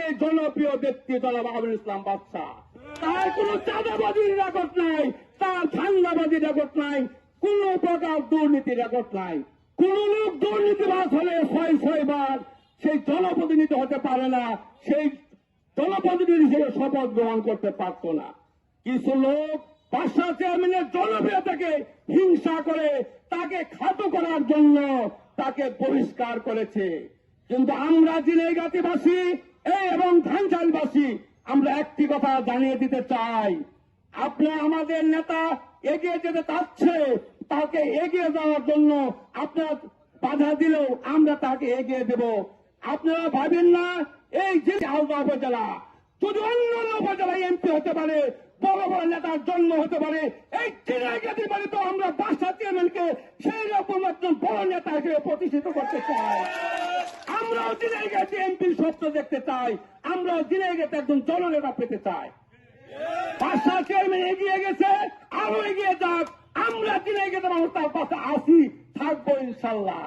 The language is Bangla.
সেই জনপ্রিয় ব্যক্তি জনাব আমিনুল ইসলাম বাদশা। তার কোন চাঁদাবাজির রেকর্ড নাই, তার ধান্দাবাজির রেকর্ড নাই, কোন প্রকার দুর্নীতির রেকর্ড নাই। কোন লোক দুর্নীতিবাজ হলে ৬ বার সেই জনপ্রতিনিধি হতে পারে না, সেই জনপ্রতিনিধি হিসেবে শপথ গ্রহণ করতে পারত না। কিছু লোক বাদশা চেয়ারম্যানের জনপ্রিয়তাকে হিংসা করে তাকে খাটো করার জন্য তাকে বহিষ্কার করেছে। কিন্তু আমরা ঝিনাইগাতীবাসী এবং ধানচাইলবাসী আমরা একটি কথা জানিয়ে দিতে চাই, আপনারা আমাদের নেতা এগিয়ে যেতে চাচ্ছে, তাকে এগিয়ে যাওয়ার জন্য আপনারা বাধা দিলেও আমরা তাকে এগিয়ে দেব। আপনারা ভাবেন না এই যে আলদা উপজেলা, শুধু অন্য উপজেলায় এমপি হতে পারে, বড় বড় নেতার জন্ম হতে পারে, এই ঝিনাইগাতীর বাড়ি তো আমরা বাদশা চেয়ারম্যানকে সেই রকম একজন বড় নেতা হিসেবে প্রতিষ্ঠিত করতে চাই। আমরাও ঝিনাইগাতী এমপির স্বপ্ন দেখতে চাই, আমরাও ঝিনাইগাতী একজন জননেতা পেতে চাই। বাদশা চেয়ারম্যান এগিয়ে গেছে, আরো এগিয়ে যাক, আমরা ঝিনাইগাতী মানুষ তার পাশে আসি, থাকবো ইনশাল্লাহ।